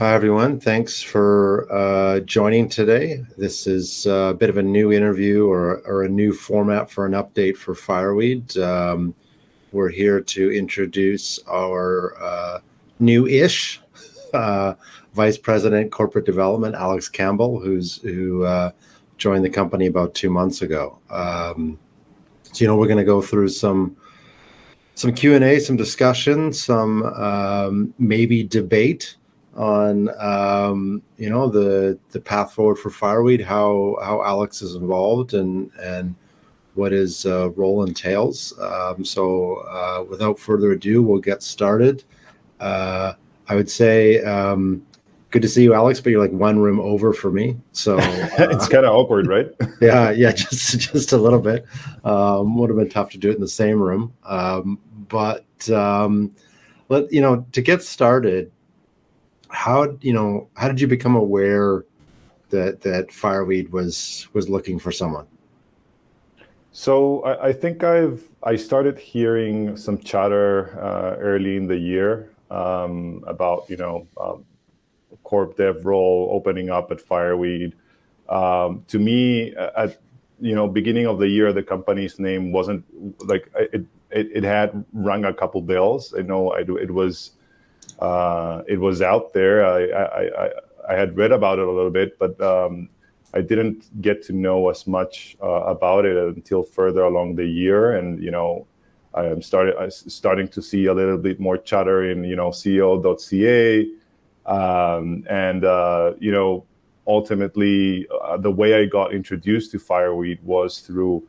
Hi, everyone. Thanks for joining today. This is a bit of a new interview or a new format for an update for Fireweed. We're here to introduce our new-ish Vice President Corporate Development, Alex Campbell, who joined the company about 2 months ago. We're going to go through some Q&A, some discussion, some maybe debate on the path forward for Fireweed, how Alex is involved and what his role entails. Without further ado, we'll get started. I would say good to see you, Alex, but you're like one room over for me, so it's kind of awkward, right? yeah, just a little bit. Would have been tough to do it in the same room, but to get started, how did you become aware that Fireweed was looking for someone? So I think I started hearing some chatter early in the year about corp dev role opening up at Fireweed. To me, at beginning of the year, the company's name wasn't like it had rung a couple bells. It was out there. I had read about it a little bit, but I didn't get to know as much about it until further along the year. And I am starting to see a little bit more chatter in CEO.ca, and ultimately the way I got introduced to Fireweed was through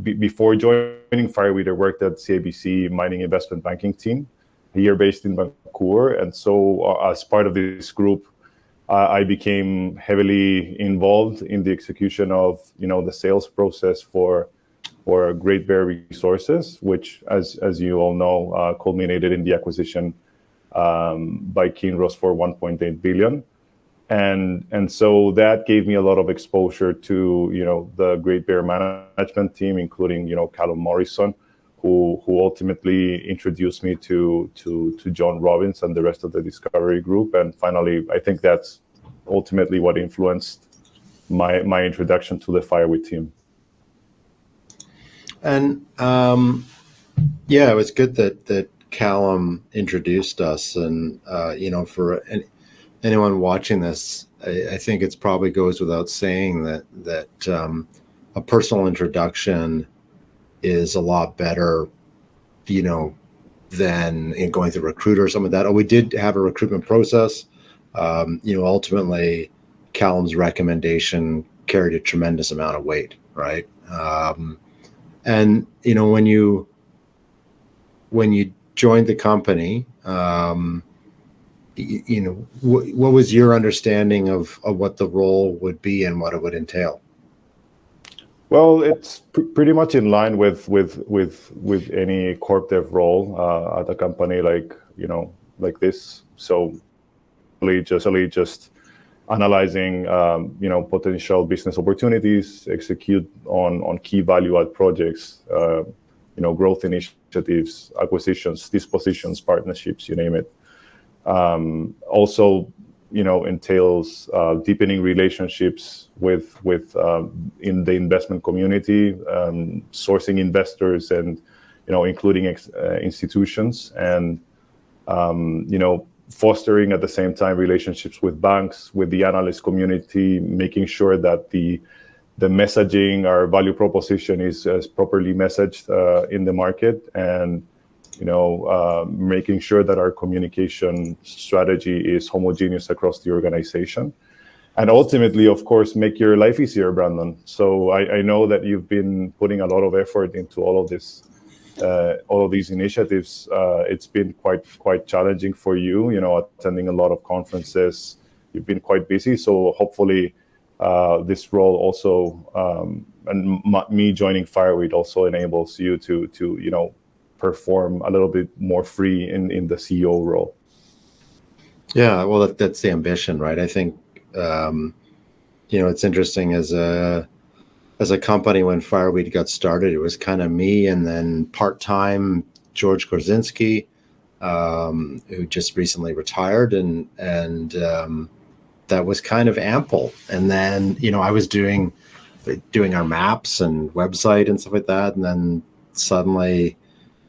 before joining Fireweed, I worked at CIBC mining investment banking team here based in Vancouver, and so as part of this group, I became heavily involved in the execution of the sales process for Great Bear Resources, which, as you all know, culminated in the acquisition by Kinross for $1.8 billion, and so that gave me a lot of exposure to the Great Bear management team, including Callum Morrison, who ultimately introduced me to John Robbins and the rest of the Discovery Group. And finally, I think that's ultimately what influenced my introduction to the Fireweed team. And it was good that Callum introduced us. And for anyone watching this, I think it probably goes without saying that a personal introduction is a lot better, than going through a recruiter or something like that. We did have a recruitment process. Ultimately, Callum's recommendation carried a tremendous amount of weight, right? And when you joined the company, what was your understanding of what the role would be and what it would entail? Well, it's pretty much in line with any corp dev role at a company like this. So just analyzing potential business opportunities, execute on key value add projects, growth initiatives, acquisitions, dispositions, partnerships, you name it. Also entails deepening relationships with in the investment community, sourcing investors, and including institutions, and fostering at the same time relationships with banks, with the analyst community, making sure that the messaging, our value proposition is properly messaged in the market, and making sure that our communication strategy is homogeneous across the organization. And ultimately, of course, make your life easier, Brandon. So I know that you've been putting a lot of effort into all of these initiatives. It's been quite challenging for you, attending a lot of conferences. You've been quite busy. So hopefully this role also, and me joining Fireweed also enables you to perform a little bit more free in the CEO role. Yeah, well, that's the ambition, right? I think it's interesting as a company. When Fireweed got started, it was kind of me and then part-time George Korzinski, who just recently retired, and that was kind of ample. And then I was doing our maps and website and stuff like that, and then suddenly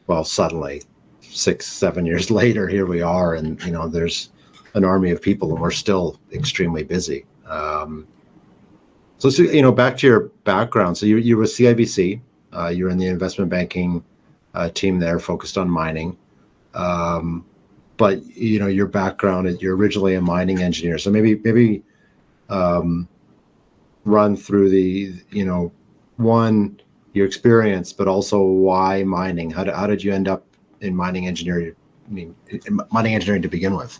6-7 years later, here we are, and there's an army of people, and we're still extremely busy. So back to your background. So you were CIBC. You're in the investment banking team there, focused on mining. But your background is you're originally a mining engineer. So maybe run through your experience, but also why mining. How did you end up in mining engineering? Mining engineering to begin with.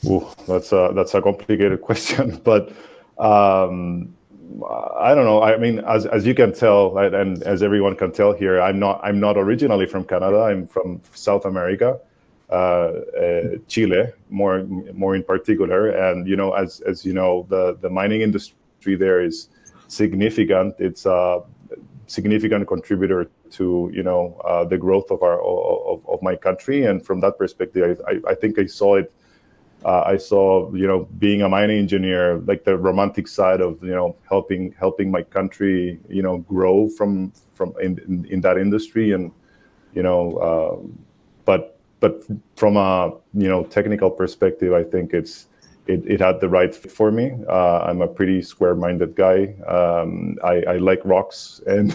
Ooh, that's a complicated question, but I don't know. I mean, as you can tell, and as everyone can tell here, I'm not originally from Canada. I'm from South America, Chile, more in particular. And as you know, the mining industry there is significant. It's a significant contributor to the growth of my country. And from that perspective, I think I saw it. I saw, being a mining engineer, like the romantic side of, helping my country, grow from in that industry. And, but from a, technical perspective, I think it had the right fit for me. I'm a pretty square-minded guy. I like rocks and,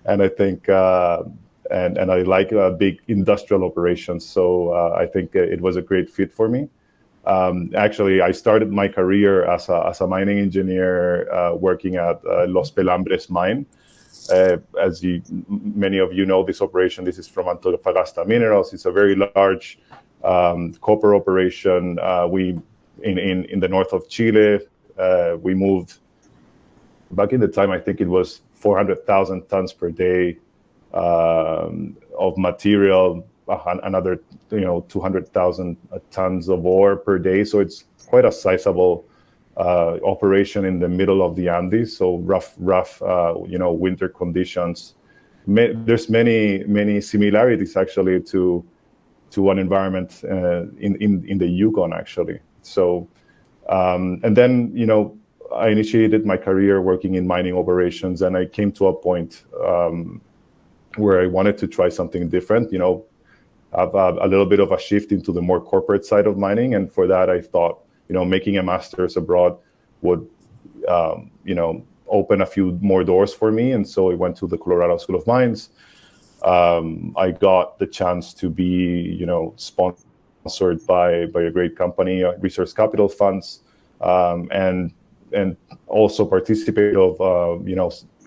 and I think, and I like big industrial operations. So I think it was a great fit for me. Actually, I started my career as a mining engineer, working at Los Pelambres mine. As many of you know, this operation, this is from Antofagasta Minerals. It's a very large copper operation. We in the north of Chile. We moved back in the time. I think it was 400,000 tons per day of material. Another 200,000 tons of ore per day. So it's quite a sizable operation in the middle of the Andes. So rough winter conditions. There's many similarities actually to one environment in the Yukon actually. So and then I initiated my career working in mining operations, and I came to a point where I wanted to try something different. Have a little bit of a shift into the more corporate side of mining. And for that, I thought, making a master's abroad would, open a few more doors for me. And so I went to the Colorado School of Mines. I got the chance to be, sponsored by a great company, Resource Capital Funds, and also participated of,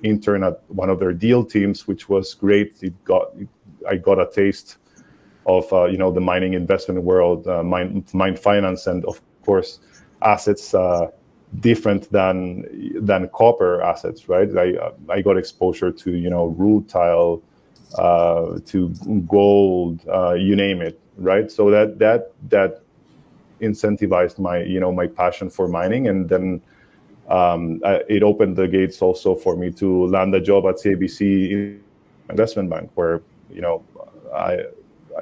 intern at one of their deal teams, which was great. I got a taste of the mining investment world, mine finance, and of course assets different than copper assets, right? I got exposure to rutile, to gold, you name it, right? So that incentivized my passion for mining, and then it opened the gates also for me to land a job at CIBC Investment Bank, where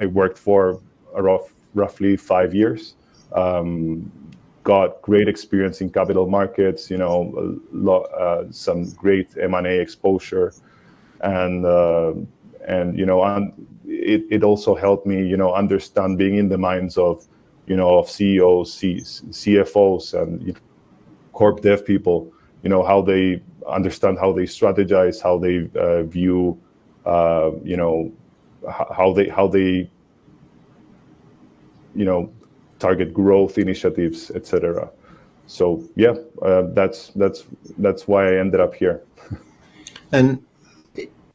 I worked for roughly 5 years. Got great experience in capital markets, some great M&A exposure, and it also helped me, understand being in the minds of, of CEOs, CFOs, and corp dev people, how they understand, how they strategize, how they view, how they target growth initiatives, etc. So yeah, that's why I ended up here. And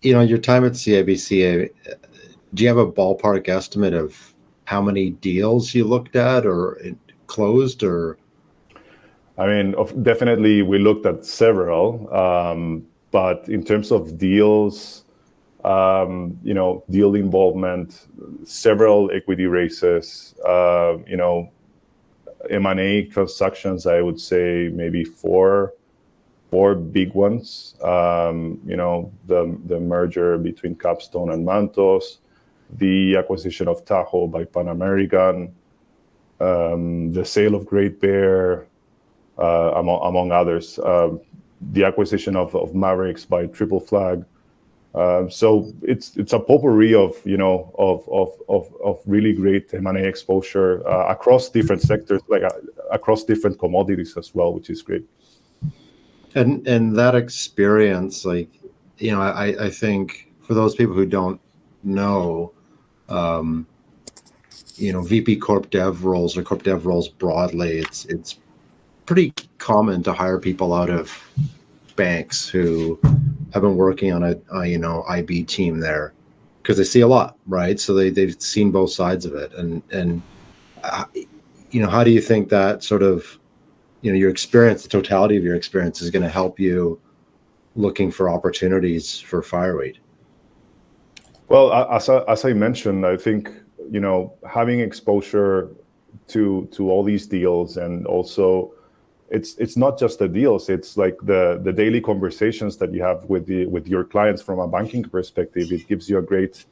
your time at CIBC, do you have a ballpark estimate of how many deals you looked at or closed? Or I mean, definitely we looked at several, but in terms of deals, deal involvement, several equity raises, M&A transactions, I would say maybe four big ones. The merger between Capstone and Mantos, the acquisition of Tahoe by Pan American, the sale of Great Bear, among others, the acquisition of Mavericks by Triple Flag. So it's a potpourri of of really great M&A exposure across different sectors, like across different commodities as well, which is great. And that experience, like, I think for those people who don't know, VP Corp Dev roles or Corp Dev roles broadly, it's pretty common to hire people out of banks who have been working on a IB team there because they see a lot, right? So they've seen both sides of it, and how do you think that sort of your experience, the totality of your experience, is going to help you looking for opportunities for Fireweed? Well, as I mentioned, I think having exposure to all these deals, and also it's not just the deals, it's like the daily conversations that you have with your clients from a banking perspective. It gives you a great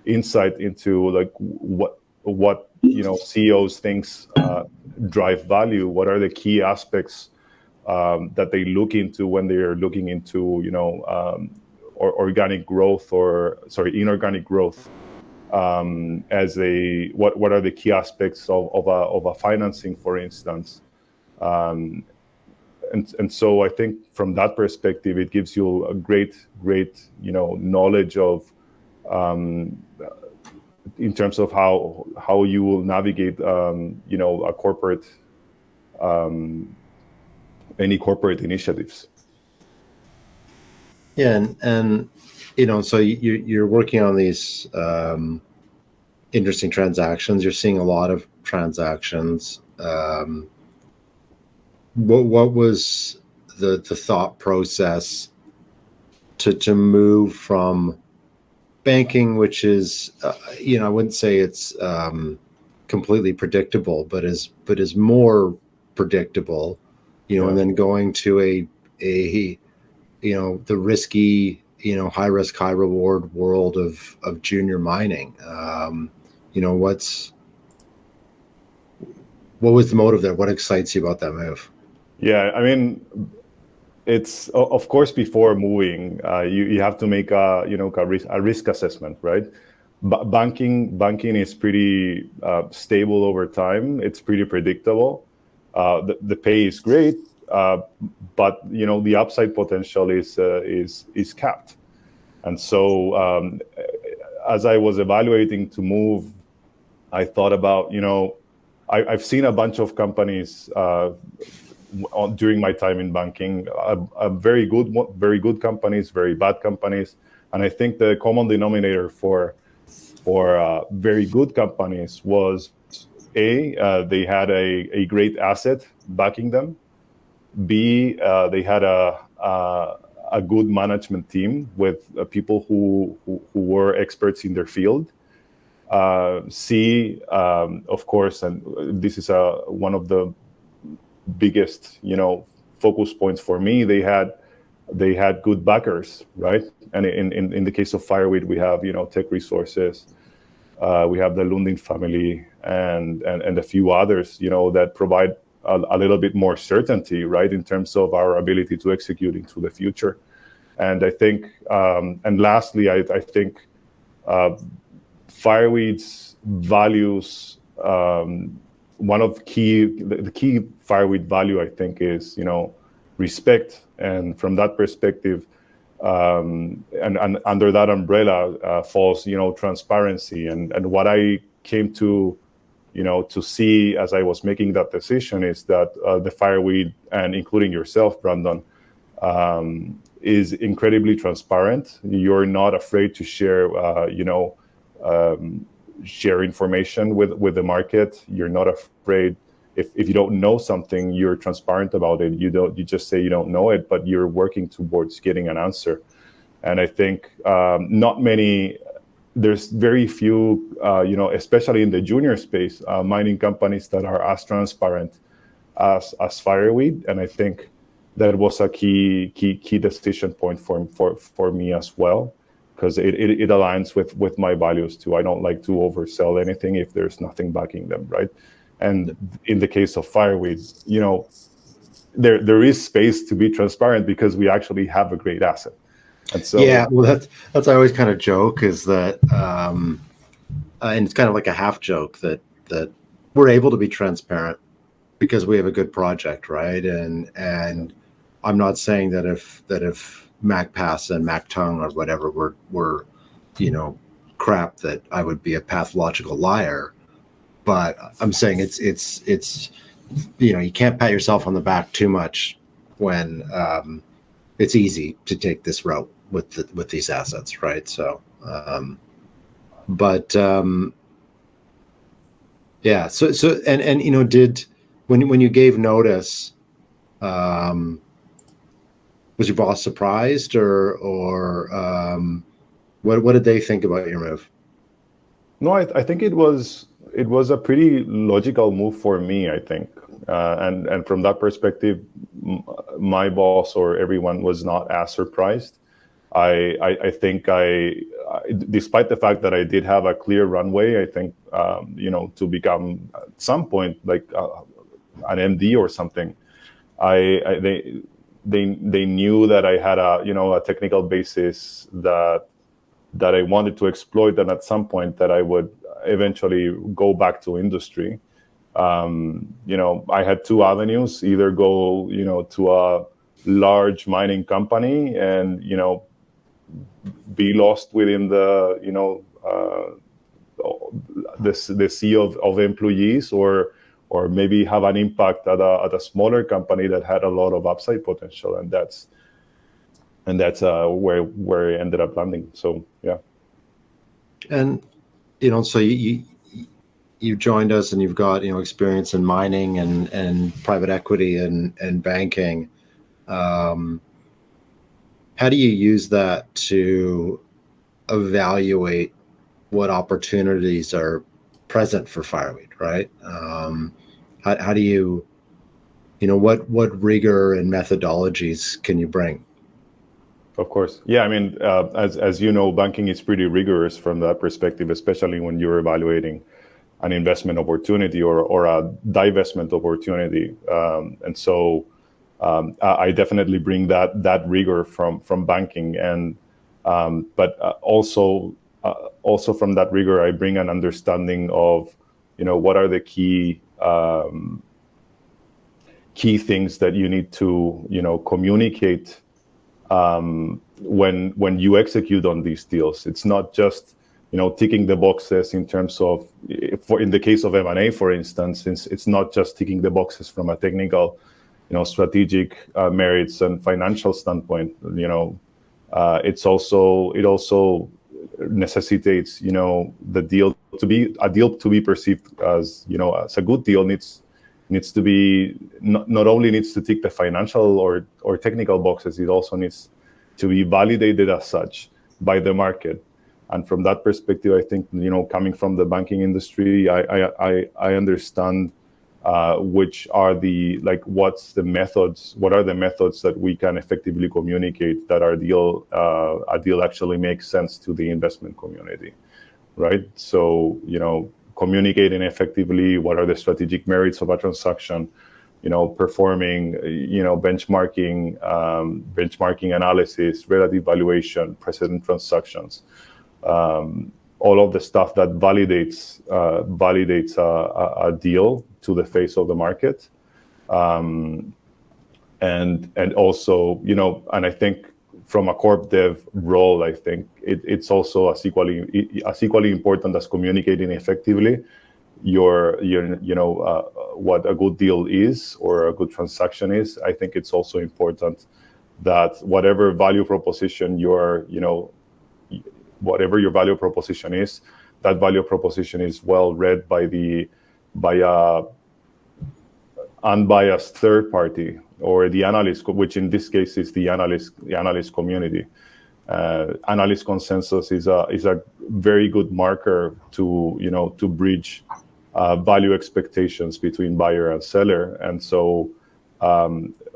insight into like what CEOs thinks drive value. What are the key aspects that they look into when they are looking into organic growth, inorganic growth, as what are the key aspects of a financing, for instance. And so I think from that perspective, it gives you a great knowledge of in terms of how you will navigate a corporate any corporate initiatives. Yeah, and so you're working on these interesting transactions. You're seeing a lot of transactions. What was the thought process to move from banking, which is I wouldn't say it's completely predictable, but is more predictable, and then going to a the risky, high risk, high reward world of junior mining. What was the motive there? What excites you about that move? Yeah, I mean, it's of course before moving, you have to make a risk assessment, right? Banking is pretty stable over time. It's pretty predictable. The pay is great, but the upside potential is capped. And so as I was evaluating to move, I thought about I've seen a bunch of companies during my time in banking, very good companies, very bad companies, and I think the common denominator for very good companies was they had a great asset backing them. B, they had a good management team with people who were experts in their field. C, of course, and this is one of the biggest focus points for me, they had good backers, right? And in the case of Fireweed, we have Tech Resources, we have the Lundin family, and a few others that provide a little bit more certainty, right, in terms of our ability to execute into the future. And I think and lastly, I think Fireweed's values, one of the key Fireweed value, I think, is respect. And from that perspective, and under that umbrella falls transparency. And what I came to see as I was making that decision is that the Fireweed, and including yourself, Brandon, is incredibly transparent. You're not afraid to share share information with the market. You're not afraid if you don't know something, you're transparent about it. You just say you don't know it, but you're working towards getting an answer. And I think there's very few, especially in the junior space, mining companies that are as transparent as Fireweed. And I think that was a key decision point for me as well, because it aligns with my values too. I don't like to oversell anything if there's nothing backing them, right? And in the case of Fireweed, there is space to be transparent because we actually have a great asset. And so yeah, well, that's I always kind of joke is that, and it's kind of like a half joke that we're able to be transparent because we have a good project, right? And I'm not saying that if MacPass and MacTongue or whatever were crap, that I would be a pathological liar. But I'm saying it's you can't pat yourself on the back too much when it's easy to take this route with these assets, right? So, yeah. So and did when you gave notice, was your boss surprised or what did they think about your move? No, I think it was a pretty logical move for me, I think. And from that perspective, my boss or everyone was not as surprised. I think despite the fact that I did have a clear runway, I think, to become at some point like an MD or something, they knew that I had a technical basis that I wanted to exploit, and at some point that I would eventually go back to industry. I had two avenues: either go, to a large mining company and, be lost within the, the sea of employees, or maybe have an impact at a smaller company that had a lot of upside potential, and that's where I ended up landing. So yeah. And so you joined us, and you've got experience in mining and private equity and banking. How do you use that to evaluate what opportunities are present for Fireweed, right? How do you what rigor and methodologies can you bring? Of course. Yeah. I mean, as you know, banking is pretty rigorous from that perspective, especially when you're evaluating an investment opportunity or a divestment opportunity. And so I definitely bring that rigor from banking, and but also from that rigor, I bring an understanding of what are the key things that you need to communicate when you execute on these deals. It's not just ticking the boxes in terms of, in the case of M&A, for instance, it's not just ticking the boxes from a technical, strategic merits and financial standpoint. It also necessitates the deal to be perceived as as a good deal. Needs to be not only needs to tick the financial or technical boxes, it also needs to be validated as such by the market. And from that perspective, I think coming from the banking industry, I understand which are what are the methods that we can effectively communicate that a deal actually makes sense to the investment community, right? So communicating effectively what are the strategic merits of a transaction, performing benchmarking analysis, relative valuation, precedent transactions, all of the stuff that validates a deal to the face of the market, and also and I think from a corp dev role, I think it's also as equally important as communicating effectively what a good deal is or a good transaction is. I think it's also important that whatever value proposition whatever your value proposition is, that value proposition is well read by a unbiased third party or the analyst, which in this case is the analyst community. Analyst consensus is a very good marker to bridge value expectations between buyer and seller. And so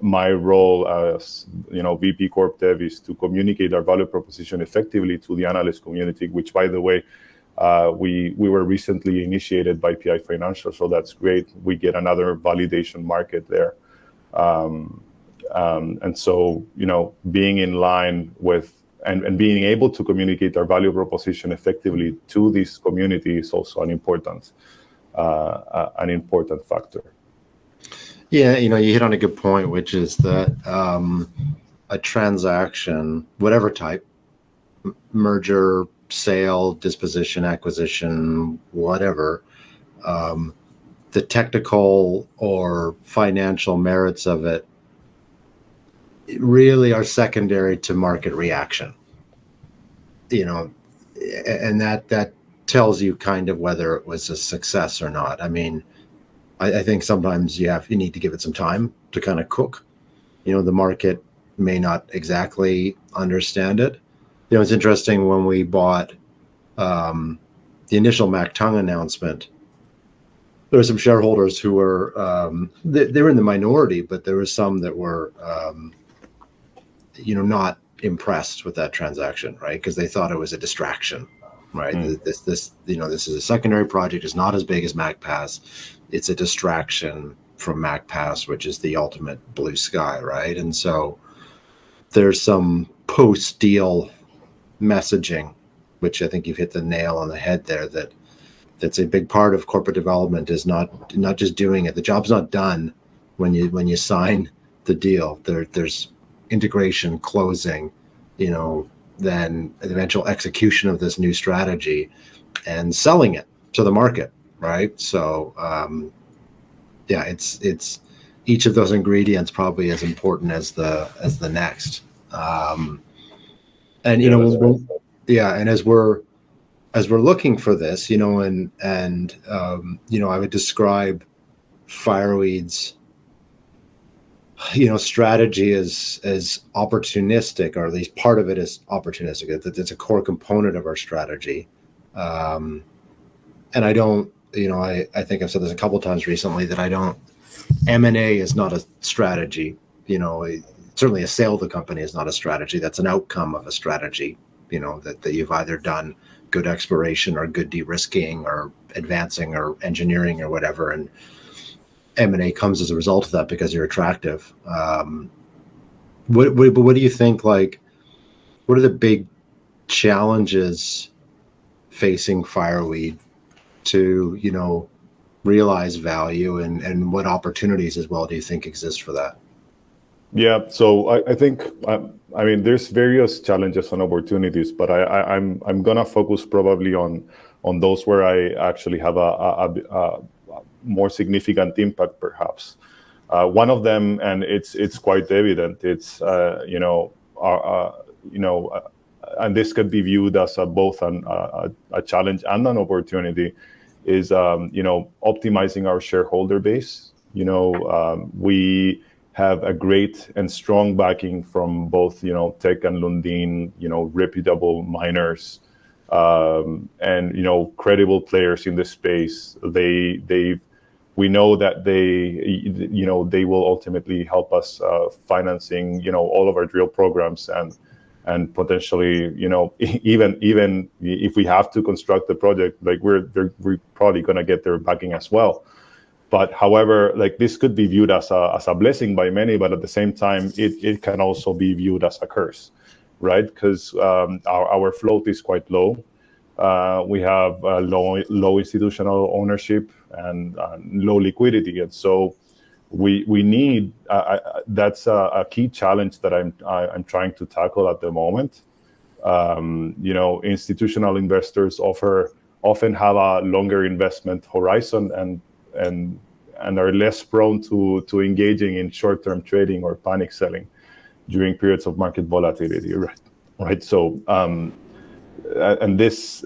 My role as VP Corp Dev is to communicate our value proposition effectively to the analyst community, which, by the way, we were recently initiated by PI Financial, so that's great. We get another validation market there. And so, being in line with and being able to communicate our value proposition effectively to this community is also an important factor. Yeah, you hit on a good point, which is that a transaction, whatever type, merger, sale, disposition, acquisition, whatever, the technical or financial merits of it really are secondary to market reaction. And that tells you kind of whether it was a success or not. I mean, I think sometimes you need to give it some time to kind of cook. The market may not exactly understand it. It's interesting when we bought the initial Mactung announcement. There were some shareholders who were they were in the minority, but there were some that were not impressed with that transaction, right? Because they thought it was a distraction, right? This is a secondary project. It's not as big as MacPass. It's a distraction from MacPass, which is the ultimate blue sky, right? And so there's some post-deal messaging, which I think you've hit the nail on the head there, that's a big part of corporate development, is not just doing it. The job's not done when you sign the deal. There's integration, closing, then eventual execution of this new strategy and selling it to the market, right? So it's each of those ingredients probably as important as the next. And and as we're looking for this, I would describe Fireweed's strategy as opportunistic, or at least part of it is opportunistic. It's a core component of our strategy. And I don't, I think I've said this a couple of times recently, that M&A is not a strategy. Certainly a sale of the company is not a strategy. That's an outcome of a strategy, that you've either done good exploration or good de-risking or advancing or engineering or whatever. And M&A comes as a result of that because you're attractive. What do you think, what are the big challenges facing Fireweed to, realize value, and what opportunities as well do you think exist for that? Yeah, so I think, there's various challenges and opportunities, but I'm gonna focus probably on those where I actually have a more significant impact, perhaps. One of them, and it's quite evident, it's and this could be viewed as both a challenge and an opportunity, is optimizing our shareholder base. We have a great and strong backing from both Teck and Lundin, reputable miners, and credible players in the space. We know that they will ultimately help us financing all of our drill programs, and potentially even if we have to construct the project, we're probably gonna get their backing as well. But however, this could be viewed as a blessing by many, but at the same time, it can also be viewed as a curse, right? Because our float is quite low. We have low institutional ownership and low liquidity, and so we need. That's a key challenge that I'm trying to tackle at the moment. Institutional investors often have a longer investment horizon and are less prone to engaging in short-term trading or panic selling during periods of market volatility, right? So, and this,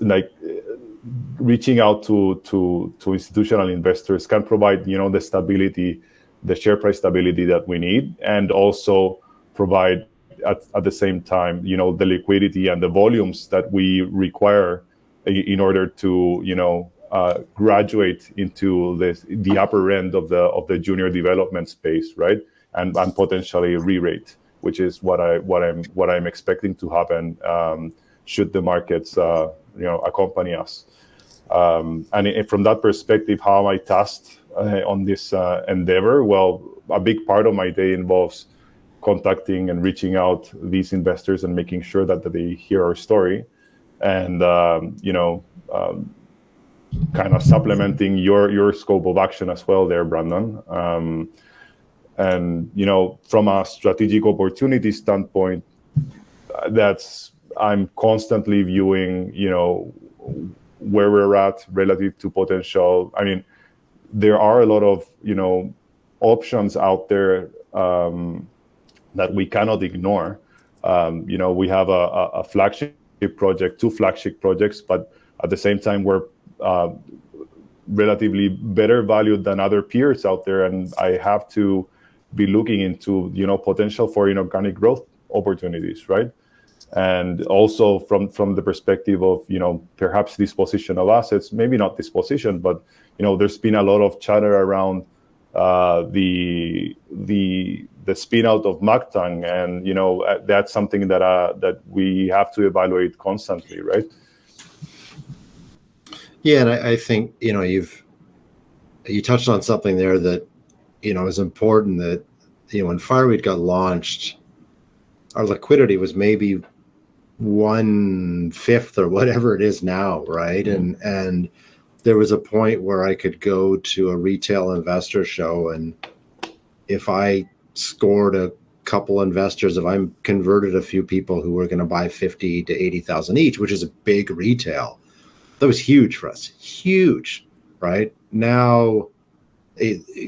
reaching out to institutional investors can provide, the stability, the share price stability that we need, and also provide at the same time, the liquidity and the volumes that we require in order to, graduate into the upper end of the junior development space, right? and potentially re-rate, which is what I'm expecting to happen should the markets accompany us. And from that perspective, how am I tasked on this endeavor? Well, a big part of my day involves contacting and reaching out these investors and making sure that they hear our story, and kind of supplementing your scope of action as well there, Brandon. And from a strategic opportunity standpoint, I'm constantly viewing where we're at relative to potential. I mean, there are a lot of options out there that we cannot ignore. We have a flagship project, 2 flagship projects, but at the same time, we're relatively better valued than other peers out there, and I have to be looking into potential for inorganic growth opportunities, right? And also from the perspective of perhaps disposition of assets, maybe not disposition, but there's been a lot of chatter around the spin out of Macdonald, and that's something that we have to evaluate constantly, right? Yeah, and I think you touched on something there that is important, that when Fireweed got launched, our liquidity was maybe 1/5 or whatever it is now, right? And there was a point where I could go to a retail investor show, and if I scored a couple investors, if I converted a few people who were going to buy 50 to 80,000 each, which is a big retail, that was huge for us. Huge, right? Now,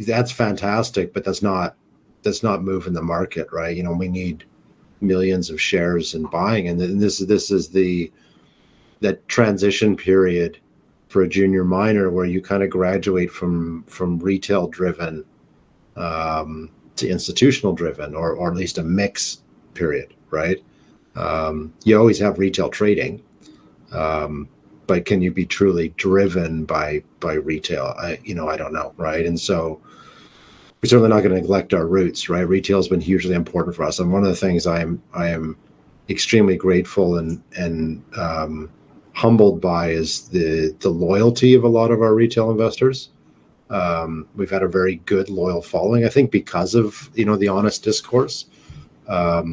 that's fantastic, but that's not moving the market, right? We need millions of shares in buying, and this is that transition period for a junior miner where you kind of graduate from retail driven to institutional driven, or at least a mix period, right? You always have retail trading, but can you be truly driven by retail? I don't know, right? And so we're certainly not going to neglect our roots, right? Retail has been hugely important for us, and one of the things I am extremely grateful and humbled by is the loyalty of a lot of our retail investors. We've had a very good loyal following, I think, because of the honest discourse. But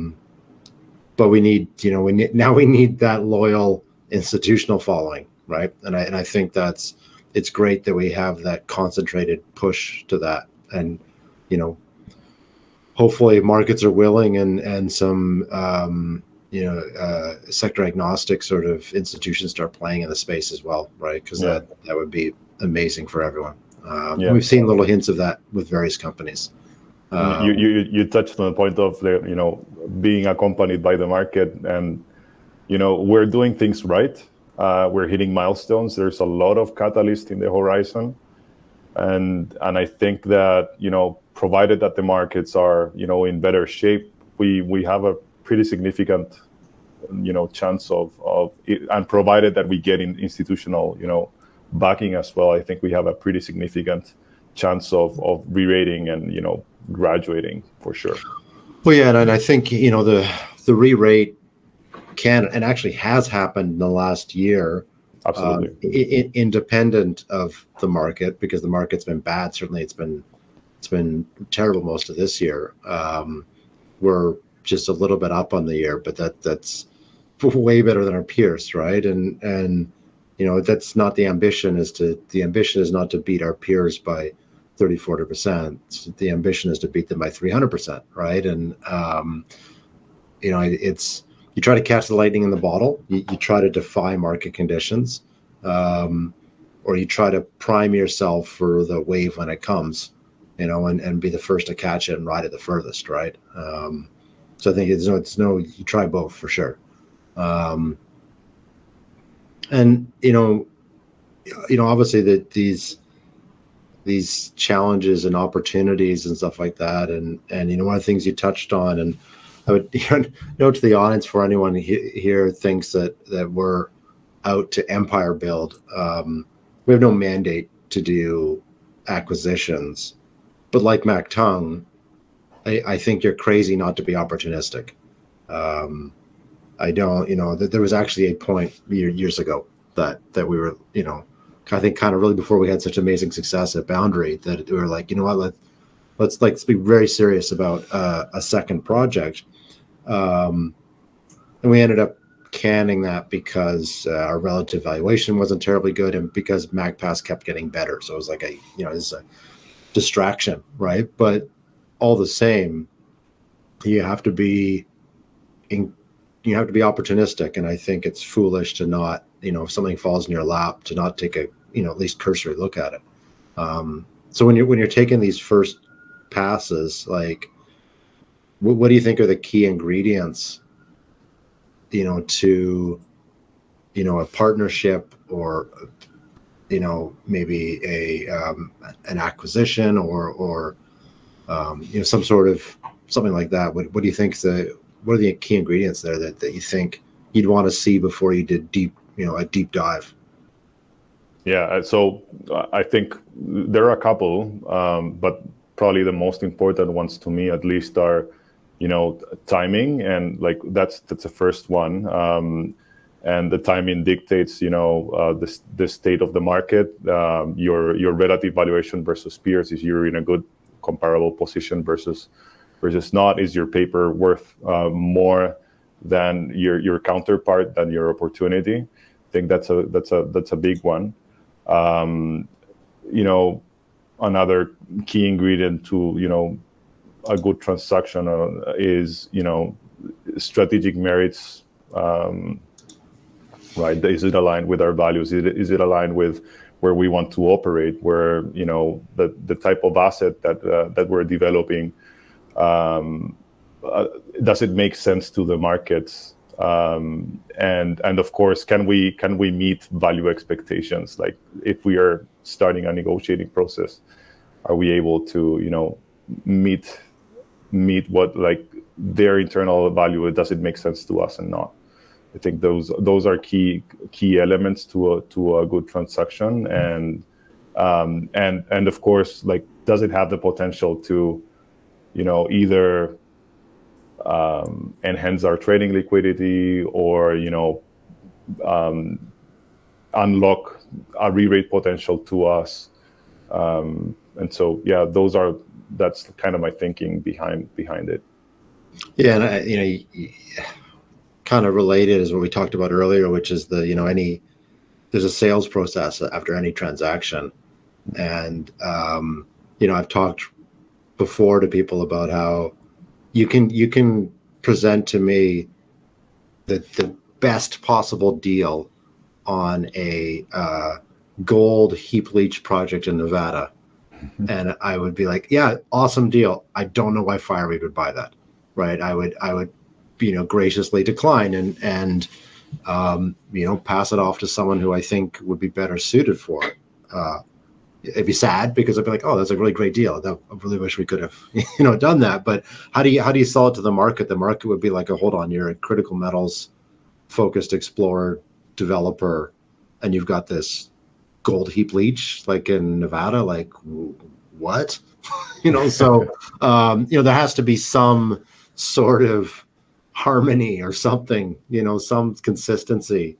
we need that loyal institutional following, right? And I think it's great that we have that concentrated push to that, and hopefully markets are willing, and some sector agnostic sort of institutions start playing in the space as well, right? Because that would be amazing for everyone. We've seen little hints of that with various companies. You touched on the point of being accompanied by the market, and we're doing things right. We're hitting milestones. There's a lot of catalyst in the horizon, and I think that provided that the markets are in better shape, we have a pretty significant chance of it, and provided that we get in institutional backing as well, I think we have a pretty significant chance of re-rating and graduating for sure. Well, yeah, and I think the re-rate can and actually has happened in the last year. Absolutely. Independent of the market, because the market's been bad. Certainly it's been terrible most of this year. We're just a little bit up on the year, but that's way better than our peers, right? And that's not the ambition. The ambition is not to beat our peers by 30-40%. The ambition is to beat them by 300%, right? And it's, you try to catch the lightning in the bottle. You try to defy market conditions, or you try to prime yourself for the wave when it comes, and be the first to catch it and ride it the furthest, right? So I think you try both for sure. And obviously that these challenges and opportunities and stuff like that, and one of the things you touched on, and I would note to the audience, for anyone here thinks that we're out to empire build, we have no mandate to do acquisitions, but like Macdonald, I think you're crazy not to be opportunistic. I don't, there was actually a point years ago that we were, I think kind of really before we had such amazing success at Boundary that we were like, you know what, let's be very serious about a second project. And we ended up canning that because our relative valuation wasn't terribly good and because MagPass kept getting better. So it was like it's a distraction, right? But all the same, you have to be opportunistic, and I think it's foolish to not, if something falls in your lap, to not take a at least cursory look at it. So when you're taking these first passes, like what do you think are the key ingredients to a partnership, or maybe an acquisition, or some sort of something like that? What do you think what are the key ingredients there that you think you'd want to see before you did a deep dive? Yeah, so I think there are a couple, but probably the most important ones to me, at least, are timing, and like that's the first one. And the timing dictates the state of the market, your relative valuation versus peers. If you're in a good comparable position versus not, is your paper worth more than your counterpart, than your opportunity? I think that's a big one. Another key ingredient to a good transaction is strategic merits. Right? Is it aligned with our values? Is it aligned with where we want to operate? Where the type of asset that we're developing, does it make sense to the markets? And of course, can we meet value expectations? Like if we are starting a negotiating process, are we able to meet what, like, their internal value? Does it make sense to us and not? I think those are key elements to a good transaction, and of course, like, does it have the potential to either enhance our trading liquidity, or unlock a re-rate potential to us? And so that's kind of my thinking behind it. Yeah, and kind of related is what we talked about earlier, which is there's a sales process after any transaction, and I've talked before to people about how you can present to me the best possible deal on a gold heap leach project in Nevada, and I would be like, yeah, awesome deal. I don't know why Fireweed would buy that, right? I would graciously decline and pass it off to someone who I think would be better suited for it. It'd be sad because I'd be like, oh, that's a really great deal. I really wish we could have, done that. But how do you sell it to the market? The market would be like, hold on, you're a critical metals focused explorer developer, and you've got this gold heap leach like in Nevada. Like, what? So there has to be some sort of harmony or something, some consistency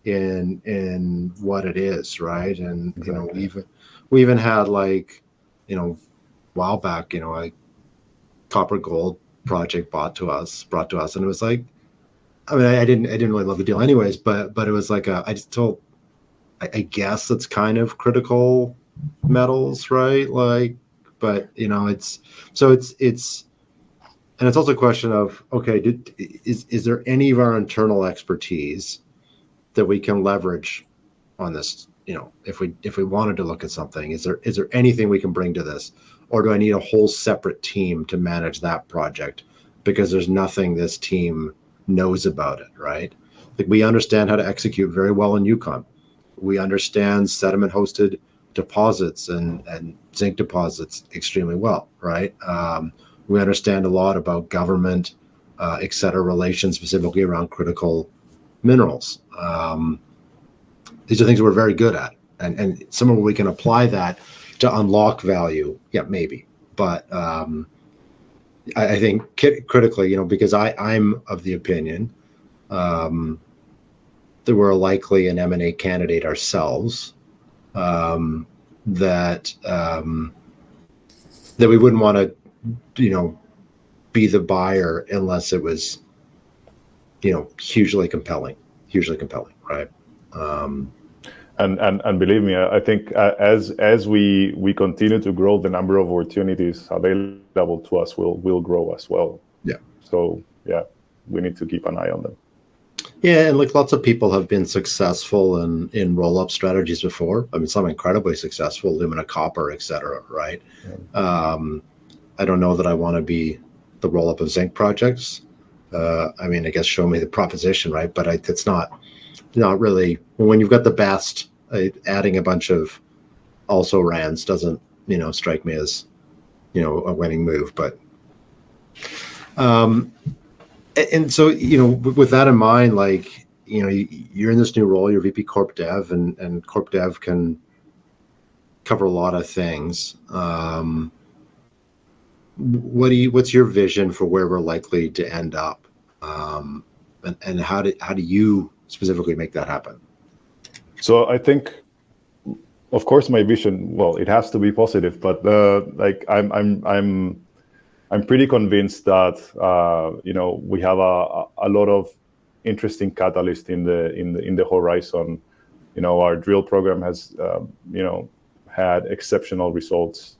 in what it is, right? And Exactly. we even had, like, a while back, a copper gold project brought to us, and it was like, I mean, I didn't really love the deal anyways, but it was like I guess it's kind of critical metals, right? Like, but it's and it's also a question of, okay, is there any of our internal expertise that we can leverage on this? If we wanted to look at something, is there anything we can bring to this, or do I need a whole separate team to manage that project because there's nothing this team knows about it, right? Like, we understand how to execute very well in Yukon. We understand sediment hosted deposits and zinc deposits extremely well, right? We understand a lot about government, et cetera, relations, specifically around critical minerals. These are things we're very good at, and some of we can apply that to unlock value. Yeah, maybe, but I think critically, because I'm of the opinion that we're likely an M&A candidate ourselves, that we wouldn't want to, be the buyer unless it was, hugely compelling, right? And believe me, I think as we continue to grow, the number of opportunities available to us will grow as well. Yeah. So yeah, we need to keep an eye on them. Yeah, and like lots of people have been successful in roll-up strategies before. I mean, some incredibly successful, Lumina Copper, et cetera, right? Yeah. I don't know that I want to be the roll-up of zinc projects. I mean, I guess show me the proposition, right? But it's not really. When you've got the best, adding a bunch of also rans doesn't, strike me as, a winning move. But and so, with that in mind, like, you're in this new role, you're VP Corp Dev, and Corp Dev can cover a lot of things. What's your vision for where we're likely to end up? And how do you specifically make that happen? So I think, of course, my vision, well, it has to be positive, but like I'm pretty convinced that we have a lot of interesting catalysts in the horizon. Our drill program has had exceptional results.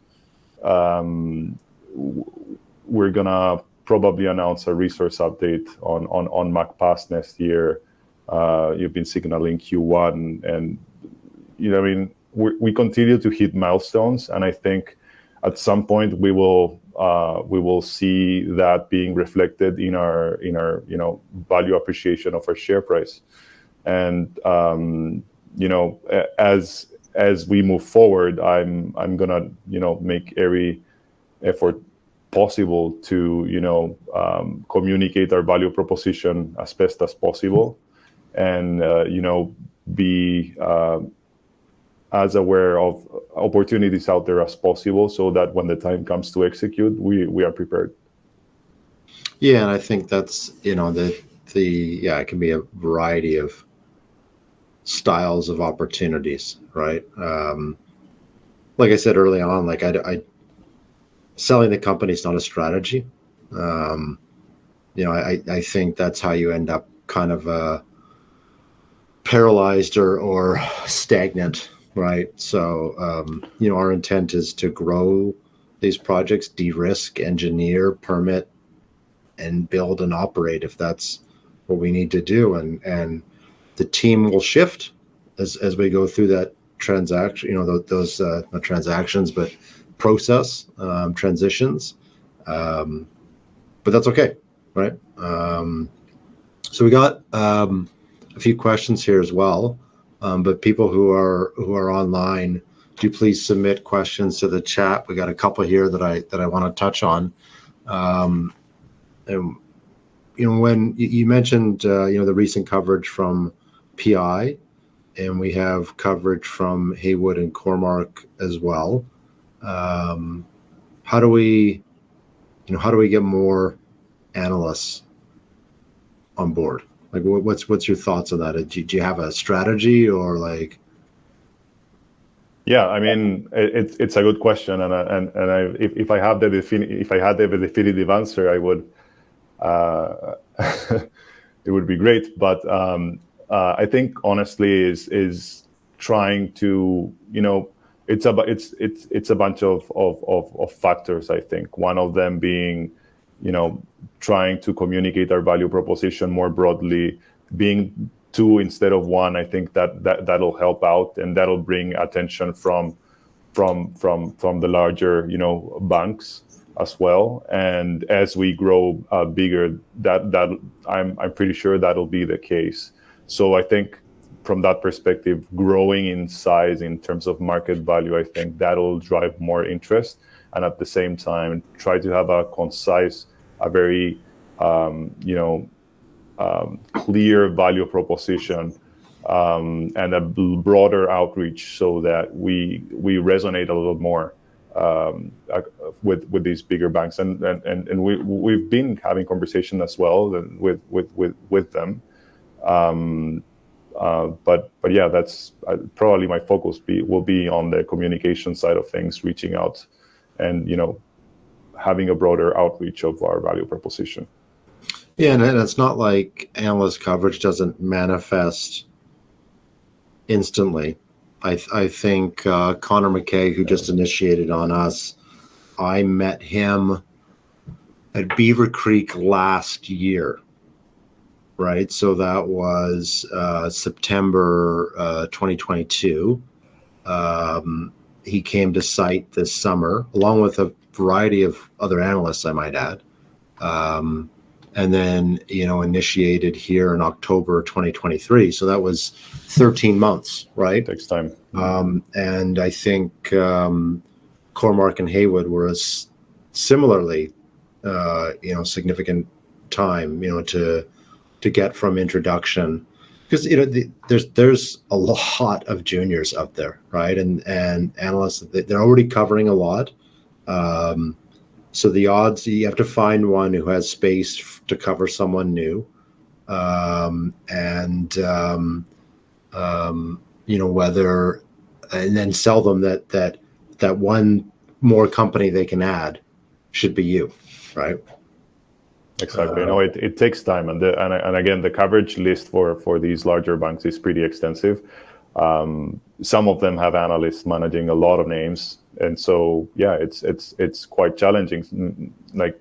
We're gonna probably announce a resource update on MacPass next year. You've been signaling Q1, and we continue to hit milestones, and I think at some point we will see that being reflected in our value appreciation of our share price. And as we move forward, I'm gonna make every effort possible to communicate our value proposition as best as possible, and be as aware of opportunities out there as possible, so that when the time comes to execute, we are prepared. Yeah, and I think that's it can be a variety of styles of opportunities, right? Like I said early on, like I selling the company is not a strategy. I think that's how you end up kind of paralyzed or stagnant, right? So our intent is to grow these projects, de-risk, engineer, permit, and build and operate if that's what we need to do. And the team will shift as we go through that transaction, those not transactions, but process transitions. But that's okay, right? So we got a few questions here as well. But people who are online, do please submit questions to the chat. We got a couple here that I want to touch on. And when you mentioned the recent coverage from PI, and we have coverage from Haywood and Cormark as well. How do we get more analysts on board? Like, what's your thoughts on that? Do you have a strategy, or like? Yeah, I mean, it's a good question, and if I had the definitive answer, I would. It would be great, but I think honestly is trying to it's a bunch of factors. I think one of them being trying to communicate our value proposition more broadly, being two instead of one. I think that'll help out, and that'll bring attention from the larger banks as well. And as we grow bigger, that I'm pretty sure that'll be the case. So I think from that perspective, growing in size in terms of market value, I think that'll drive more interest, and at the same time try to have a concise, a very clear value proposition, and a broader outreach, so that we resonate a little more with these bigger banks, and we've been having conversation as well with them. But yeah, that's probably my focus will be on the communication side of things, reaching out, and having a broader outreach of our value proposition. Yeah, and it's not like analyst coverage doesn't manifest instantly. I think Connor McKay, who just initiated on us, I met him at Beaver Creek last year, right? So that was September 2022. He came to site this summer, along with a variety of other analysts, I might add. And then, initiated here in October 2023. So that was 13 months, right? Takes time. And I think Cormark and Haywood were similarly, significant time, to get from introduction. Because, there's a lot of juniors out there, right? And analysts, they're already covering a lot. So the odds, you have to find one who has space to cover someone new, whether, and then sell them that one more company they can add should be you, right? Exactly. It takes time, and again, the coverage list for these larger banks is pretty extensive. Some of them have analysts managing a lot of names. And so, yeah, it's quite challenging. Like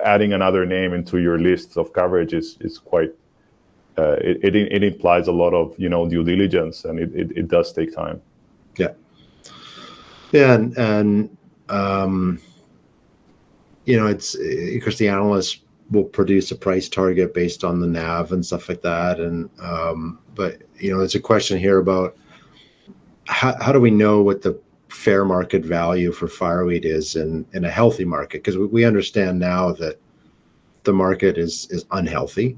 adding another name into your list of coverage is quite. It implies a lot of due diligence, and it does take time. Yeah. Yeah, and it's because the analysts will produce a price target based on the NAV and stuff like that, and but it's a question here about how do we know what the fair market value for Fireweed is in a healthy market, because we understand now that the market is unhealthy.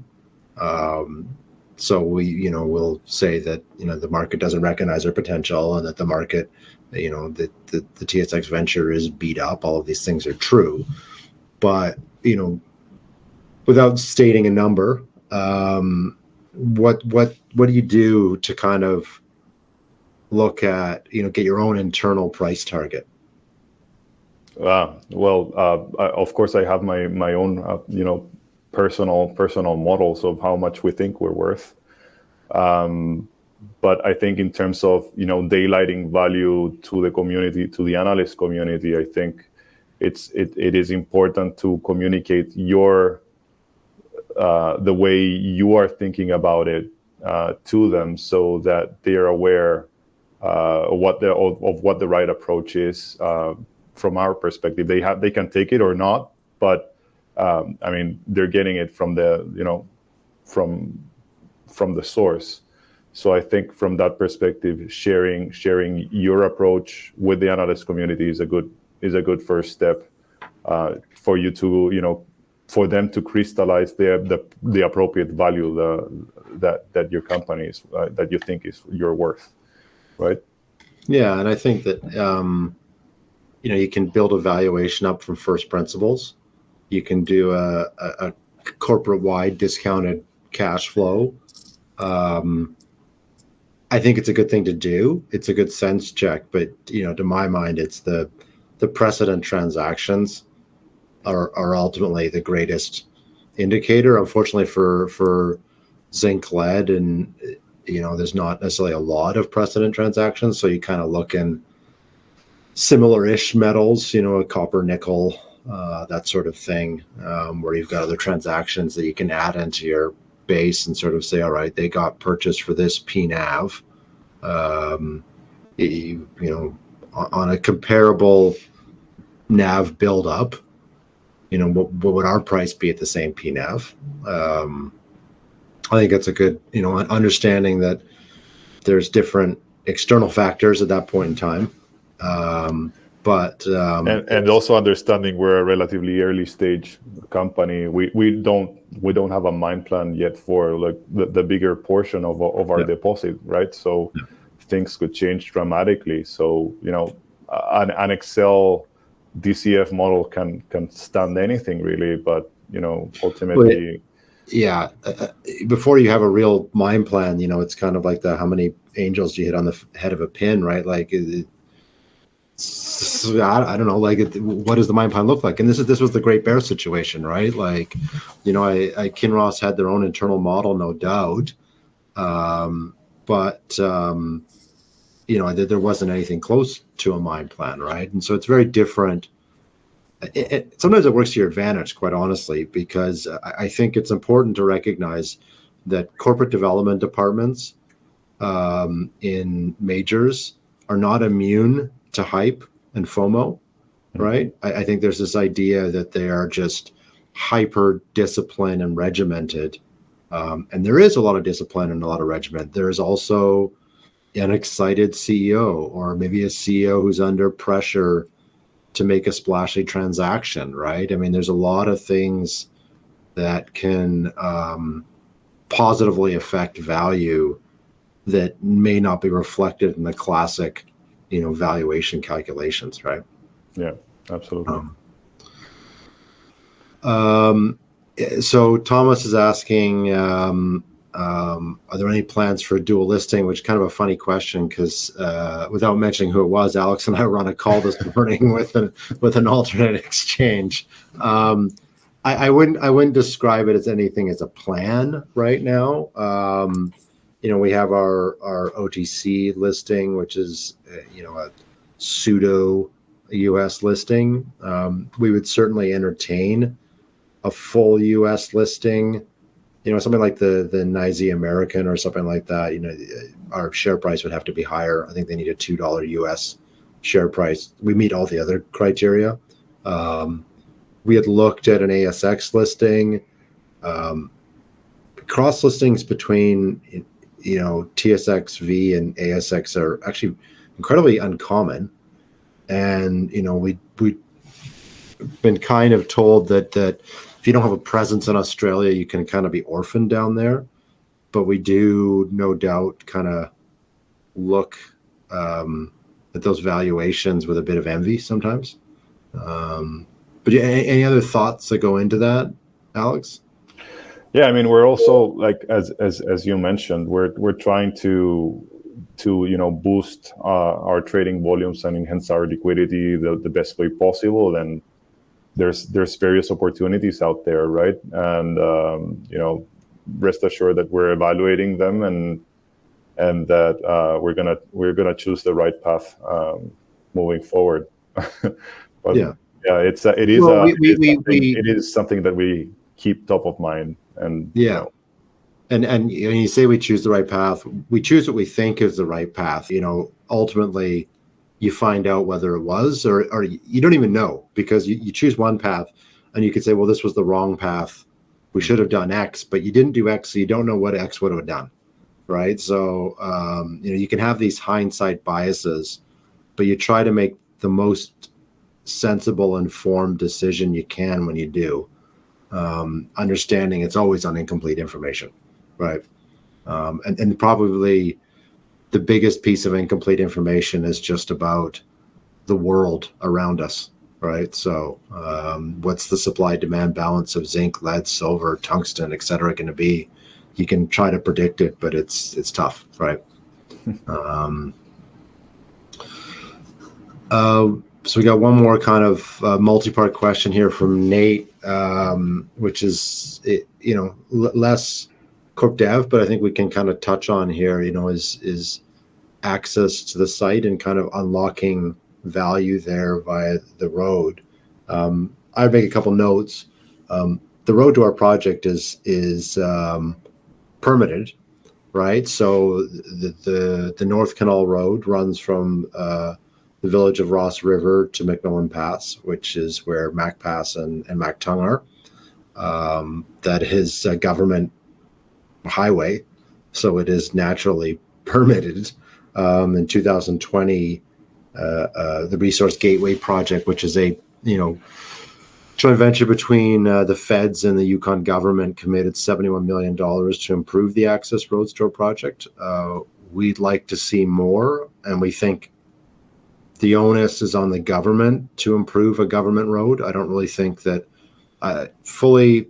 So we'll say that the market doesn't recognize our potential, and that the market, the TSX venture is beat up. All of these things are true, but without stating a number, what do you do to kind of look at, get your own internal price target? Of course, I have my own, personal models of how much we think we're worth. But I think in terms of, daylighting value to the community, to the analyst community, I think it is important to communicate the way you are thinking about it to them, so that they are aware of what the right approach is from our perspective. They can take it or not, but they're getting it from the from the source. So I think from that perspective, sharing your approach with the analyst community is a good first step for you to for them to crystallize the appropriate value that your company is that you think is your worth. Right. Yeah, and I think that you can build a valuation up from first principles. You can do a corporate-wide discounted cash flow. I think it's a good thing to do. It's a good sense check, but to my mind, it's the precedent transactions are ultimately the greatest indicator. Unfortunately for zinc lead, and there's not necessarily a lot of precedent transactions, so you kind of look in similar-ish metals, copper, nickel, that sort of thing, where you've got other transactions that you can add into your base and sort of say, all right, they got purchased for this PNAV. On a comparable NAV buildup, what would our price be at the same PNAV? I think that's a good, understanding that there's different external factors at that point in time. And also understanding we're a relatively early stage company. We don't have a mine plan yet for like the bigger portion of our deposit, right? So things could change dramatically. So an Excel DCF model can stand anything really, but ultimately. Yeah, before you have a real mine plan, it's kind of like how many angels do you hit on the head of a pin, right? Like, I don't know, like, what does the mine plan look like? And this was the Great Bear situation, right? Like, Kinross had their own internal model, no doubt, but there wasn't anything close to a mine plan, right? And so it's very different. Sometimes it works to your advantage, quite honestly, because I think it's important to recognize that corporate development departments in majors are not immune to hype and FOMO, right? I think there's this idea that they are just hyper disciplined and regimented. And there is a lot of discipline and a lot of regiment. There is also an excited CEO, or maybe a CEO who's under pressure to make a splashy transaction, right? I mean, there's a lot of things that can positively affect value that may not be reflected in the classic, valuation calculations, right? Yeah, absolutely. So Thomas is asking, are there any plans for dual listing? Which is kind of a funny question, because without mentioning who it was, Alex and I were on a call this morning with an alternate exchange. I wouldn't describe it as anything as a plan right now. We have our OTC listing, which is a pseudo US listing. We would certainly entertain a full US listing. Something like the NYSE American or something like that, our share price would have to be higher. I think they need a $2 US share price. We meet all the other criteria. We had looked at an ASX listing. Cross listings between, TSXV and ASX are actually incredibly uncommon. And, we've been kind of told that if you don't have a presence in Australia, you can kind of be orphaned down there. But we do, no doubt, kind of look at those valuations with a bit of envy sometimes. But any other thoughts that go into that, Alex? Yeah, I mean, we're also, like, as you mentioned, we're trying to boost our trading volumes and enhance our liquidity the best way possible. And there's various opportunities out there, right? And rest assured that we're evaluating them, and that we're gonna choose the right path moving forward. But yeah, it is something that we keep top of mind. And and you say we choose the right path. We choose what we think is the right path. Ultimately, you find out whether it was, or you don't even know, because you choose one path and you could say, well, this was the wrong path. We should have done X, but you didn't do X, so you don't know what X would have done, right? So, you can have these hindsight biases, but you try to make the most sensible, informed decision you can when you do, understanding it's always on incomplete information, right? And probably the biggest piece of incomplete information is just about the world around us, right? So what's the supply-demand balance of zinc, lead, silver, tungsten, et cetera, going to be? You can try to predict it, but it's tough, right? So we got one more kind of multi-part question here from Nate, which is, less corp dev, but I think we can kind of touch on here, is access to the site and kind of unlocking value there via the road. I'd make a couple notes. The road to our project is permitted, right? So the North Canal Road runs from the village of Ross River to McMillan Pass, which is where Mac Pass and Mactung are. That is a government highway, so it is naturally permitted. In 2020, the Resource Gateway project, which is a joint venture between the feds and the Yukon government, committed $71 million to improve the access road store project. We'd like to see more, and we think the onus is on the government to improve a government road. I don't really think that fully,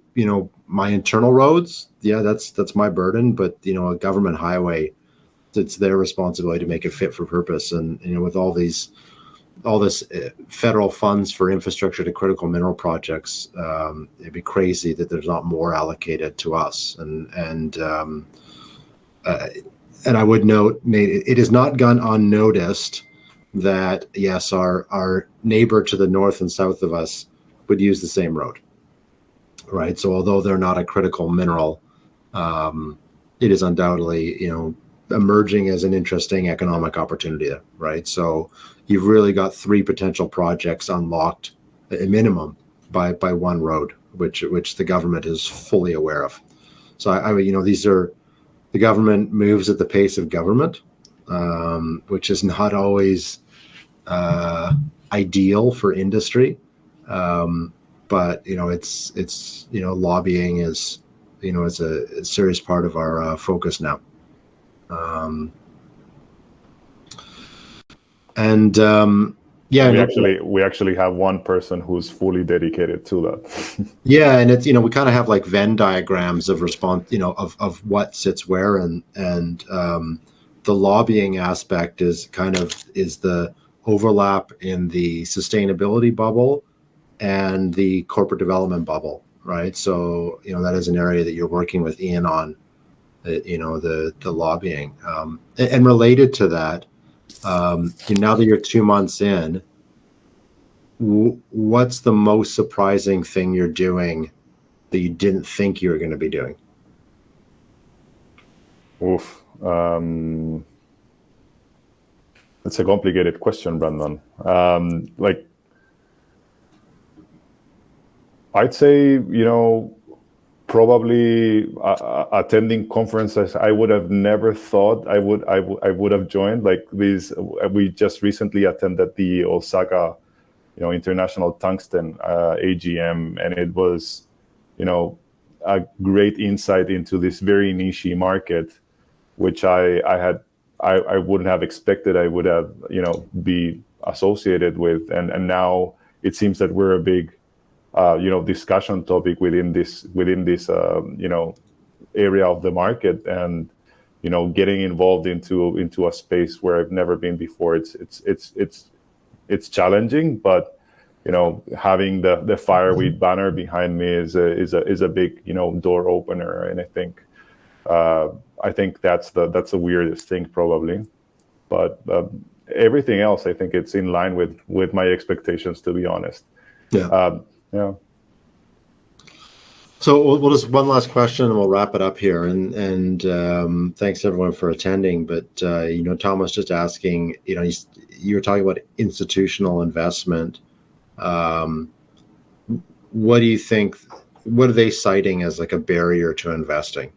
my internal roads, that's my burden, but a government highway, it's their responsibility to make it fit for purpose. And with all this federal funds for infrastructure to critical mineral projects, it'd be crazy that there's not more allocated to us. And I would note, Nate, it has not gone unnoticed that yes, our neighbor to the north and south of us would use the same road, right? So although they're not a critical mineral, it is undoubtedly emerging as an interesting economic opportunity there, right? So you've really got 3 potential projects unlocked at minimum by one road, which the government is fully aware of. So these are, the government moves at the pace of government, which is not always ideal for industry, but it's lobbying is is a serious part of our focus now. We actually have one person who's fully dedicated to that. Yeah, and it's we kind of have like Venn diagrams of response, of what sits where, and the lobbying aspect is the overlap in the sustainability bubble and the corporate development bubble, right? So that is an area that you're working with Ian on, the lobbying, and related to that. Now that you're 2 months in, what's the most surprising thing you're doing that you didn't think you were going to be doing? Oof. That's a complicated question, Brandon. I'd say, probably attending conferences I would have never thought I would have joined. Like these, we just recently attended the Osaka, International Tungsten AGM, and it was, a great insight into this very niche market, which I wouldn't have expected I would have, be associated with, and now it seems that we're a big discussion topic within this area of the market, and getting involved into a space where I've never been before. It's challenging, but having the Fireweed banner behind me is a big door opener, and I think that's the weirdest thing probably, but everything else I think it's in line with my expectations, to be honest. Yeah. So we'll just one last question and we'll wrap it up here. And thanks everyone for attending. But Thomas just asking, you were talking about institutional investment. What do you think? What are they citing as like a barrier to investing?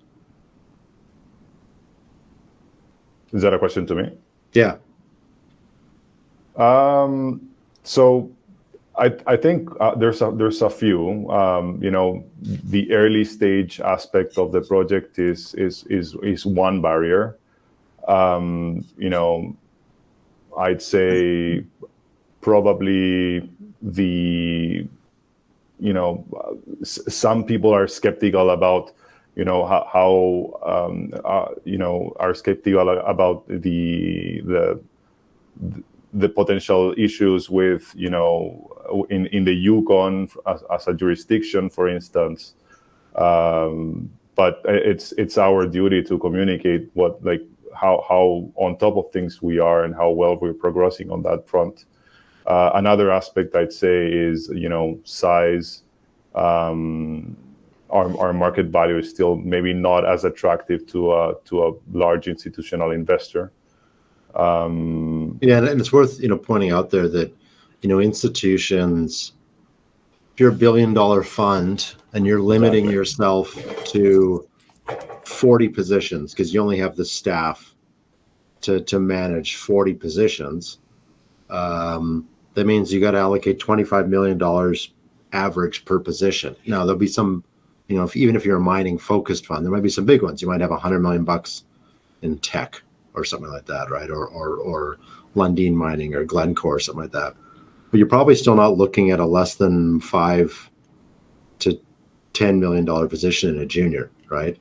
Is that a question to me? Yeah. So I think there's a few. The early stage aspect of the project is one barrier. I'd say probably some people are skeptical about are skeptical about the potential issues with in the Yukon as a jurisdiction, for instance. But it's our duty to communicate how on top of things we are and how well we're progressing on that front. Another aspect I'd say is size. Our market value is still maybe not as attractive to a large institutional investor. And it's worth pointing out there that institutions, if you're $1 billion fund and you're limiting yourself to 40 positions because you only have the staff to manage 40 positions, that means you got to allocate $25 million average per position. Now there'll be some, even if you're a mining focused fund, there might be some big ones. You might have $100 million in tech, or something like that, right? Or Lundin Mining or Glencore or something like that. But you're probably still not looking at a less than $5 to $10 million position in a junior, right?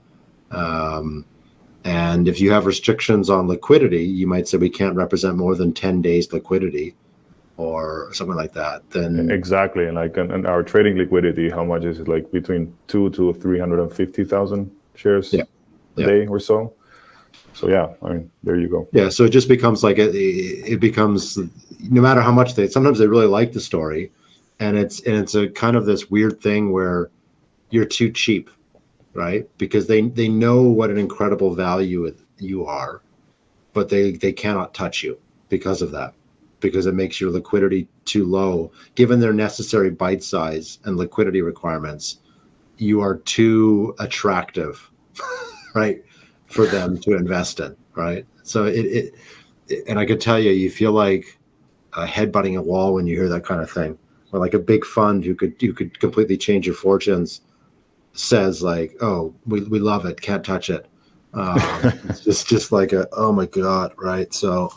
And if you have restrictions on liquidity, you might say we can't represent more than 10 days liquidity or something like that. Then exactly, and like and our trading liquidity, how much is it? Like between 2 to 350,000 shares a day or so. So yeah, I mean, there you go. Yeah, so it just becomes like it becomes, no matter how much sometimes they really like the story, and it's a kind of this weird thing where you're too cheap, right? Because they know what an incredible value you are, but they cannot touch you because of that, because it makes your liquidity too low. Given their necessary bite size and liquidity requirements, you are too attractive, right, for them to invest in, right? So it and I could tell you, you feel like headbutting a wall when you hear that kind of thing, or like a big fund you could completely change your fortunes says like, oh, we love it, can't touch it. It's just like oh my God, right? So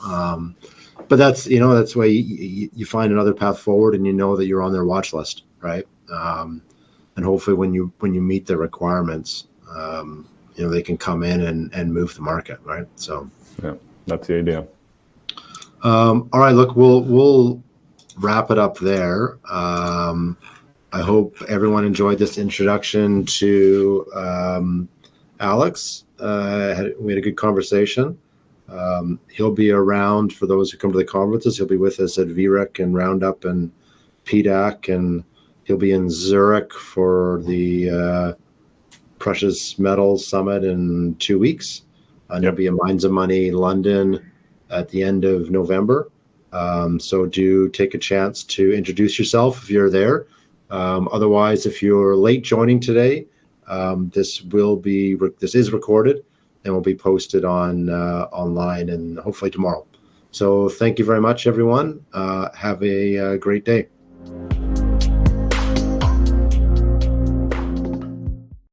but that's why you find another path forward, and you know that you're on their watch list, right? And hopefully when you meet the requirements, they can come in and move the market, right? So yeah, that's the idea. All right, look, we'll wrap it up there. I hope everyone enjoyed this introduction to Alex. We had a good conversation. He'll be around for those who come to the conferences. He'll be with us at VREC and Roundup and PDAC, and he'll be in Zurich for the Precious Metals Summit in 2 weeks. And He'll be in Mines of Money, London, at the end of November. So do take a chance to introduce yourself if you're there. Otherwise, if you're late joining today, this is recorded and will be posted on online and hopefully tomorrow. So thank you very much, everyone. Have a great day.